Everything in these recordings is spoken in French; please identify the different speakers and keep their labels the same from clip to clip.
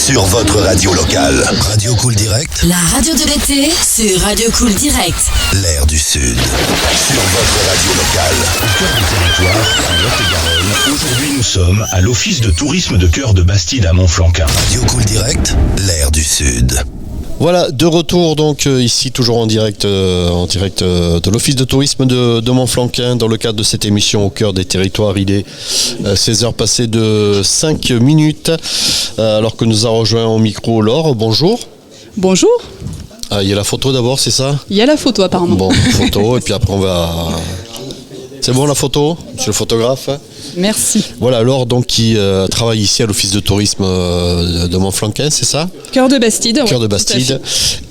Speaker 1: sur votre radio locale. Radio Cool Direct.
Speaker 2: La radio de l'été sur Radio Cool Direct.
Speaker 1: L'air du Sud sur votre radio locale. Au cœur du territoire, en Lot-et-Garonne. Aujourd'hui, nous sommes à l'Office de tourisme de Cœur de Bastide à Montflanquin. Radio Cool Direct, l'air du Sud.
Speaker 3: Voilà, de retour donc ici toujours en direct de l'Office de tourisme de Montflanquin dans le cadre de cette émission au cœur des territoires. Il est 16h passées de 5 minutes alors que nous a rejoint au micro Laure. Bonjour.
Speaker 4: Bonjour.
Speaker 3: Ah, il y a la photo d'abord, c'est ça ?
Speaker 4: Il y a la photo apparemment.
Speaker 3: Bon, photo et puis après on va... C'est bon la photo, monsieur le photographe ?
Speaker 4: Merci.
Speaker 3: Voilà, Laure donc qui travaille ici à l'Office de tourisme de Montflanquin, c'est ça ?
Speaker 4: Cœur de Bastide.
Speaker 3: Cœur de Bastide.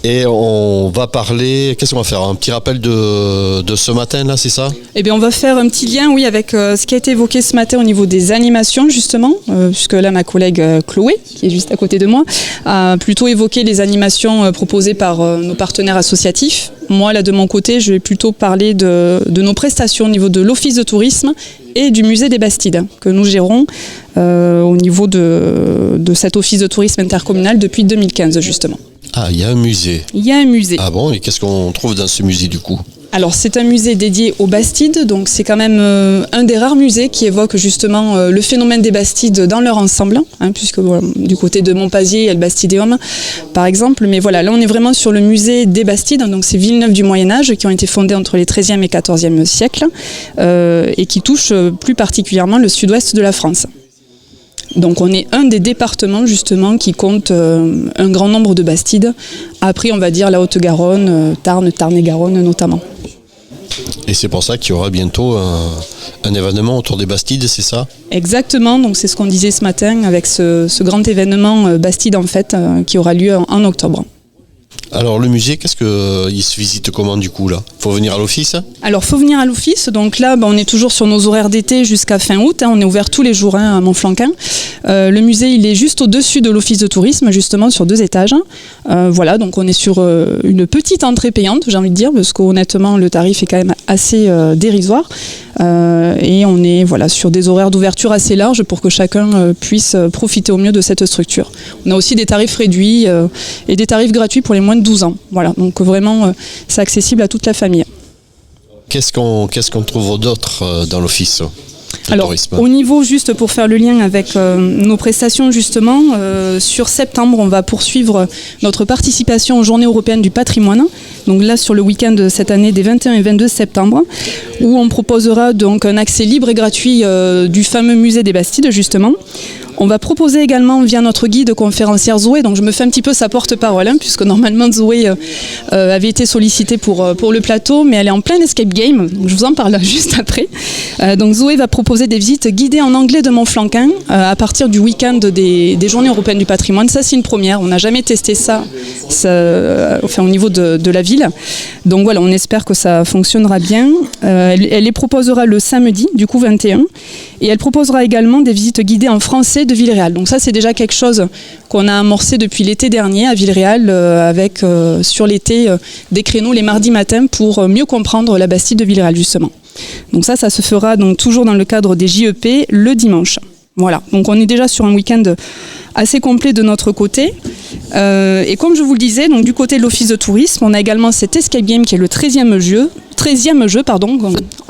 Speaker 3: Et on va parler, qu'est-ce qu'on va faire ? Un petit rappel de ce matin là, c'est ça ?
Speaker 4: Eh bien on va faire un petit lien avec ce qui a été évoqué ce matin au niveau des animations justement, puisque là ma collègue Chloé, qui est juste à côté de moi, a plutôt évoqué les animations proposées par nos partenaires associatifs. Moi là de mon côté, je vais plutôt parler de nos prestations au niveau de l'Office de tourisme et du musée des Bastides que nous gérons au niveau de cet office de tourisme intercommunal depuis 2015 justement.
Speaker 3: Ah, il y a un musée.
Speaker 4: Il y a un musée.
Speaker 3: Ah bon, et qu'est-ce qu'on trouve dans ce musée du coup ?
Speaker 4: Alors c'est un musée dédié aux Bastides, donc c'est quand même un des rares musées qui évoque justement le phénomène des Bastides dans leur ensemble, puisque voilà, du côté de Montpazier, il y a le Bastidéum par exemple, mais voilà, là on est vraiment sur le musée des Bastides, donc c'est Villeneuve du Moyen-Âge qui ont été fondées entre les 13e et 14e siècles et qui touchent plus particulièrement le sud-ouest de la France. Donc on est un des départements justement qui compte un grand nombre de Bastides. Après on va dire la Haute-Garonne, Tarn-et-Garonne notamment.
Speaker 3: Et c'est pour ça qu'il y aura bientôt un événement autour des Bastides, c'est ça ?
Speaker 4: Exactement, donc c'est ce qu'on disait ce matin avec ce grand événement Bastide en fait qui aura lieu en octobre.
Speaker 3: Alors le musée, qu'est-ce qu'il se visite comment du coup là ? Faut venir à l'office ?
Speaker 4: Alors faut venir à l'office, donc là on est toujours sur nos horaires d'été jusqu'à fin août, on est ouvert tous les jours à Montflanquin. Le musée il est juste au-dessus de l'office de tourisme, justement sur 2 étages. Voilà, donc on est sur une petite entrée payante, j'ai envie de dire, parce qu'honnêtement le tarif est quand même assez dérisoire. Et on est voilà, sur des horaires d'ouverture assez larges pour que chacun puisse profiter au mieux de cette structure. On a aussi des tarifs réduits et des tarifs gratuits pour les moins de 12 ans. Voilà, donc vraiment c'est accessible à toute la famille.
Speaker 3: Qu'est-ce qu'on trouve d'autre dans l'office ?
Speaker 4: Alors, au niveau, juste pour faire le lien avec nos prestations, justement, sur septembre, on va poursuivre notre participation aux Journées européennes du patrimoine. Donc là, sur le week-end de cette année, des 21 et 22 septembre, où on proposera donc un accès libre et gratuit du fameux musée des Bastides, justement. On va proposer également via notre guide conférencière Zoé, donc je me fais un petit peu sa porte-parole, puisque normalement Zoé avait été sollicitée pour le plateau, mais elle est en plein escape game, donc je vous en parle juste après. Donc Zoé va proposer des visites guidées en anglais de Montflanquin à partir du week-end des Journées européennes du patrimoine. Ça c'est une première, on n'a jamais testé ça au niveau de la ville. Donc voilà, on espère que ça fonctionnera bien. Elle les proposera le samedi, du coup 21, et elle proposera également des visites guidées en français de Villeréal. Donc ça c'est déjà quelque chose qu'on a amorcé depuis l'été dernier à Villeréal avec sur l'été des créneaux les mardis matins pour mieux comprendre la Bastide de Villeréal justement. Donc ça se fera donc toujours dans le cadre des JEP le dimanche. Voilà, donc on est déjà sur un week-end assez complet de notre côté. Et comme je vous le disais, donc du côté de l'Office de tourisme, on a également cet escape game qui est le 13e jeu,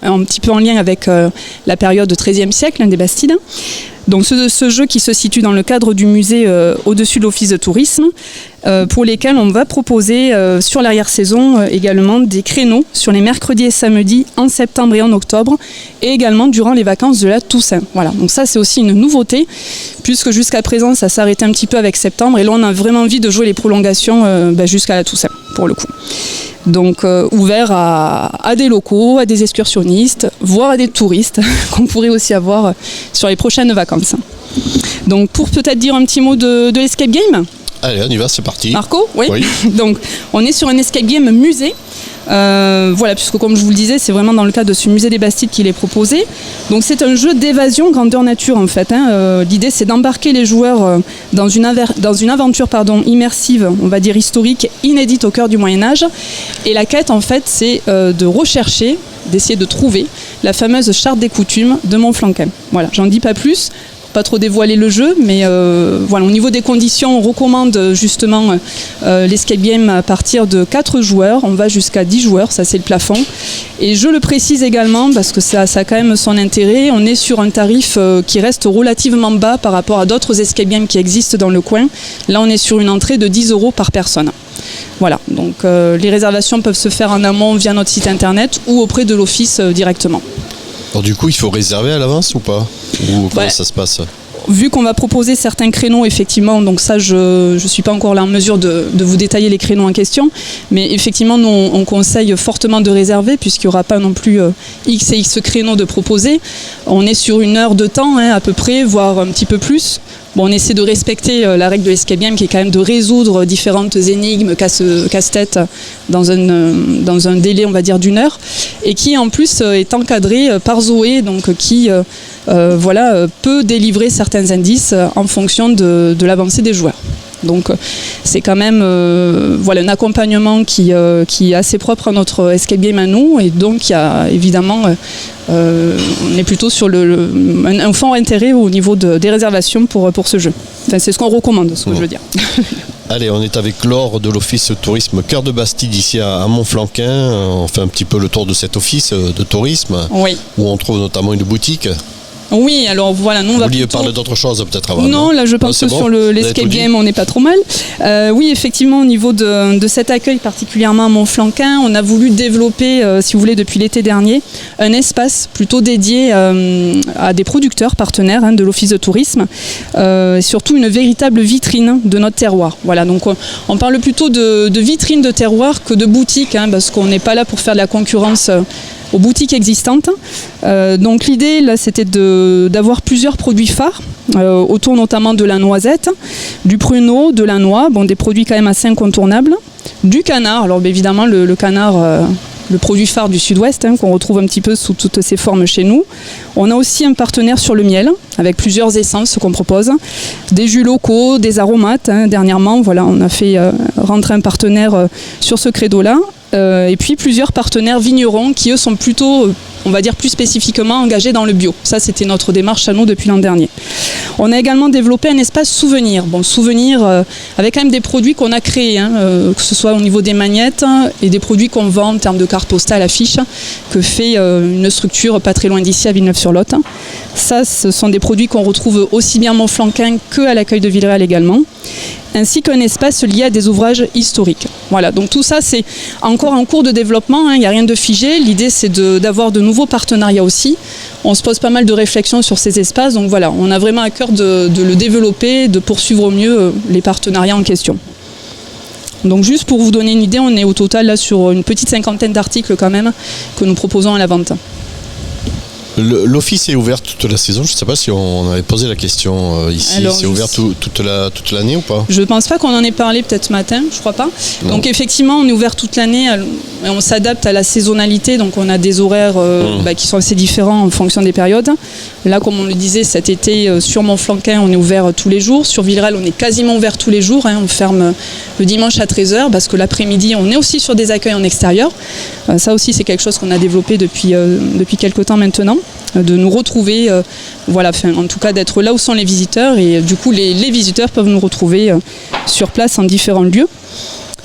Speaker 4: un petit peu en lien avec la période 13e siècle des Bastides. Donc ce jeu qui se situe dans le cadre du musée au-dessus de l'Office de tourisme, pour lesquels on va proposer sur l'arrière-saison également des créneaux sur les mercredis et samedis en septembre et en octobre, et également durant les vacances de la Toussaint. Voilà, donc ça c'est aussi une nouveauté, puisque jusqu'à présent ça s'arrêtait un petit peu avec septembre, et là on a vraiment envie de jouer les prolongations jusqu'à la Toussaint pour le coup. Donc ouvert à des locaux, à des excursionnistes, voire à des touristes qu'on pourrait aussi avoir sur les prochaines vacances. Donc pour peut-être dire un petit mot de l'escape game.
Speaker 3: Allez, on y va, c'est parti.
Speaker 4: Marco, oui. Donc on est sur un escape game musée. Voilà, puisque comme je vous le disais, c'est vraiment dans le cadre de ce musée des Bastides qu'il est proposé. Donc c'est un jeu d'évasion grandeur nature en fait. L'idée c'est d'embarquer les joueurs dans une aventure immersive, on va dire historique, inédite au cœur du Moyen-Âge. Et la quête en fait c'est de rechercher, d'essayer de trouver la fameuse charte des coutumes de Montflanquin. Voilà, j'en dis pas plus. pas trop dévoiler le jeu, mais voilà, au niveau des conditions, on recommande justement l'escape game à partir de 4 joueurs. On va jusqu'à 10 joueurs, ça c'est le plafond. Et je le précise également, parce que ça a quand même son intérêt, on est sur un tarif qui reste relativement bas par rapport à d'autres escape games qui existent dans le coin. Là, on est sur une entrée de 10 € par personne. Voilà, donc les réservations peuvent se faire en amont via notre site internet ou auprès de l'office directement.
Speaker 3: Alors du coup, il faut réserver à l'avance ou pas ? Ou comment ça se passe ?
Speaker 4: Vu qu'on va proposer certains créneaux, effectivement, donc ça, je ne suis pas encore là en mesure de vous détailler les créneaux en question, mais effectivement, nous, on conseille fortement de réserver, puisqu'il n'y aura pas non plus X et X créneaux de proposer. On est sur 1 heure de temps, à peu près, voire un petit peu plus. Bon, on essaie de respecter la règle de l'escape game, qui est quand même de résoudre différentes énigmes, casse-tête, dans un délai, on va dire, d'1 heure, et qui, en plus, est encadré par Zoé, donc qui peut délivrer certains indices en fonction de l'avancée des joueurs. Donc c'est quand même un accompagnement qui est assez propre à notre escape game à nous, et donc il y a évidemment on est plutôt sur un fort intérêt au niveau des réservations pour ce jeu. Enfin, c'est ce qu'on recommande, ce que je veux dire.
Speaker 3: Allez, on est avec Laure de l'office tourisme Cœur de Bastide ici à Montflanquin. On fait un petit peu le tour de cet office de tourisme, oui, où on trouve notamment une boutique.
Speaker 4: Oui, alors voilà, nous on va
Speaker 3: plutôt... parler d'autre chose peut-être avant.
Speaker 4: Non, là je pense que sur l'escape game on n'est pas trop mal. Oui, effectivement, au niveau de cet accueil particulièrement à Montflanquin, on a voulu développer, si vous voulez, depuis l'été dernier, un espace plutôt dédié à des producteurs partenaires de l'office de tourisme, et surtout une véritable vitrine de notre terroir. Voilà, donc on parle plutôt de vitrine de terroir que de boutique, parce qu'on n'est pas là pour faire de la concurrence aux boutiques existantes. Donc l'idée là, c'était d'avoir plusieurs produits phares autour notamment de la noisette, du pruneau, de la noix, des produits quand même assez incontournables, du canard. Alors évidemment le canard, le produit phare du sud-ouest, qu'on retrouve un petit peu sous toutes ses formes chez nous. On a aussi un partenaire sur le miel avec plusieurs essences qu'on propose, des jus locaux, des aromates. Dernièrement, voilà, on a fait rentrer un partenaire sur ce credo-là. Et puis plusieurs partenaires vignerons qui eux sont plutôt, on va dire plus spécifiquement engagés dans le bio. Ça, c'était notre démarche à nous depuis l'an dernier. On a également développé un espace souvenir. Souvenir avec quand même des produits qu'on a créés, que ce soit au niveau des magnettes et des produits qu'on vend en termes de cartes postales, affiches, que fait une structure pas très loin d'ici à Villeneuve-sur-Lot. Ça, ce sont des produits qu'on retrouve aussi bien à Montflanquin qu'à l'accueil de Villeréal également, ainsi qu'un espace lié à des ouvrages historiques. Voilà, donc tout ça c'est encore en cours de développement, il n'y a rien de figé. L'idée c'est d'avoir de nouveaux partenariats aussi. On se pose pas mal de réflexions sur ces espaces, donc voilà, on a vraiment à cœur de le développer, de poursuivre au mieux les partenariats en question. Donc juste pour vous donner une idée, on est au total là sur une petite 50aine d'articles quand même que nous proposons à la vente.
Speaker 3: L'office est ouvert toute la saison. Je ne sais pas si on avait posé la question ici. Alors, c'est ouvert toute l'année ou pas ? Je
Speaker 4: ne pense pas qu'on en ait parlé peut-être ce matin, je ne crois pas. Non. Donc effectivement, on est ouvert toute l'année. Et on s'adapte à la saisonnalité. Donc on a des horaires qui sont assez différents en fonction des périodes. Là, comme on le disait, cet été, sur Montflanquin, on est ouvert tous les jours. Sur Villeréal, on est quasiment ouvert tous les jours. On ferme le dimanche à 13h parce que l'après-midi, on est aussi sur des accueils en extérieur. Ça aussi, c'est quelque chose qu'on a développé depuis quelques temps maintenant, de nous retrouver, en tout cas d'être là où sont les visiteurs, et du coup les visiteurs peuvent nous retrouver sur place en différents lieux.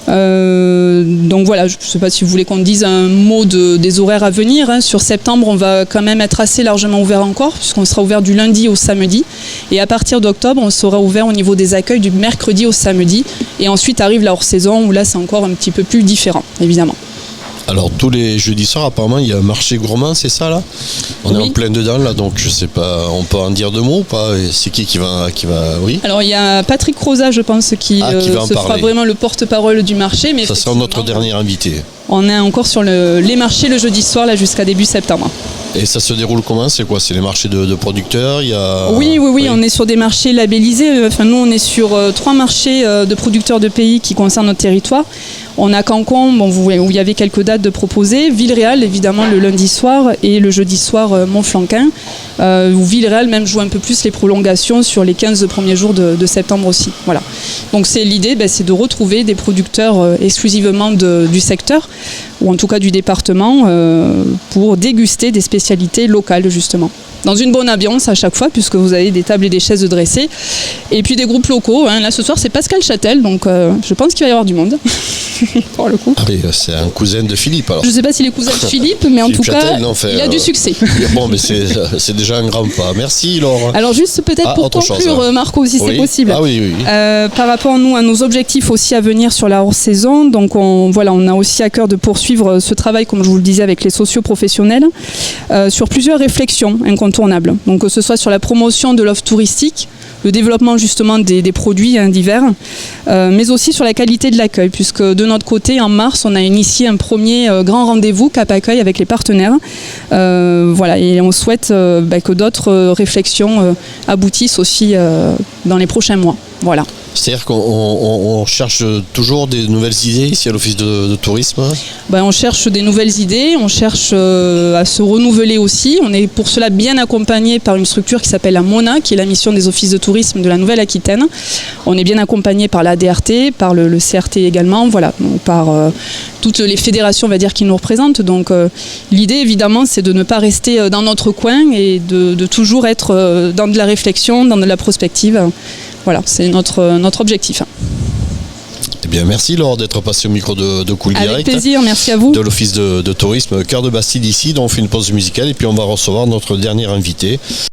Speaker 4: Donc voilà, je ne sais pas si vous voulez qu'on dise un mot des horaires à venir. Sur septembre, on va quand même être assez largement ouvert encore, puisqu'on sera ouvert du lundi au samedi, et à partir d'octobre, on sera ouvert au niveau des accueils du mercredi au samedi, et ensuite arrive la hors-saison où là c'est encore un petit peu plus différent, évidemment.
Speaker 3: Alors tous les jeudis soirs, apparemment, il y a un marché gourmand, c'est ça là ? On est en plein dedans là, donc je sais pas, on peut en dire 2 mots ou pas ? C'est qui va oui ?
Speaker 4: Alors il y a Patrick Rosa, je pense, qui fera vraiment le porte-parole du marché. Mais
Speaker 3: ça sera notre dernier invité.
Speaker 4: On est encore sur les marchés le jeudi soir là jusqu'à début septembre.
Speaker 3: Et ça se déroule comment ? C'est quoi ? C'est les marchés de producteurs ?
Speaker 4: Oui, on est sur des marchés labellisés. Nous, on est sur 3 marchés de producteurs de pays qui concernent notre territoire. On a Cancon, où il y avait quelques dates de proposer. Villeréal, évidemment, le lundi soir et le jeudi soir, Montflanquin. Où Villeréal même joue un peu plus les prolongations sur les 15 premiers jours de septembre aussi. Voilà. Donc l'idée, c'est de retrouver des producteurs exclusivement du secteur, ou en tout cas du département, pour déguster des spécialités locales justement. Dans une bonne ambiance à chaque fois, puisque vous avez des tables et des chaises dressées. Et puis des groupes locaux. Là ce soir c'est Pascal Châtel, donc je pense qu'il va y avoir du monde. Pour le coup.
Speaker 3: Ah oui, c'est un cousin de Philippe alors.
Speaker 4: Je ne sais pas s'il est cousin de Philippe, mais en tout cas, il a du succès.
Speaker 3: Bon, mais c'est déjà un grand pas. Merci Laure.
Speaker 4: Alors juste peut-être pour conclure, Marco, si c'est possible.
Speaker 3: Ah oui.
Speaker 4: Par rapport à nos objectifs aussi à venir sur la hors-saison, donc on a aussi à cœur de poursuivre ce travail, comme je vous le disais, avec les socio-professionnels, sur plusieurs réflexions incontournables. Donc que ce soit sur la promotion de l'offre touristique, le développement justement des produits divers, mais aussi sur la qualité de l'accueil, puisque de notre côté, en mars, on a initié un premier grand rendez-vous Cap Accueil avec les partenaires. Et on souhaite que d'autres réflexions aboutissent aussi dans les prochains mois. Voilà.
Speaker 3: C'est-à-dire qu'on cherche toujours des nouvelles idées ici à l'Office de tourisme.
Speaker 4: On cherche des nouvelles idées, on cherche à se renouveler aussi. On est pour cela bien accompagné par une structure qui s'appelle la MONA, qui est la mission des offices de tourisme de la Nouvelle-Aquitaine. On est bien accompagné par la DRT, par le CRT également, par toutes les fédérations, on va dire, qui nous représentent. Donc l'idée, évidemment, c'est de ne pas rester dans notre coin et de toujours être dans de la réflexion, dans de la prospective. Voilà, c'est notre objectif.
Speaker 3: Eh bien, merci Laure d'être passé au micro de Cool Direct.
Speaker 4: Avec plaisir, merci à vous.
Speaker 3: De l'Office de tourisme Cœur de Bastide ici, dont on fait une pause musicale et puis on va recevoir notre dernier invité.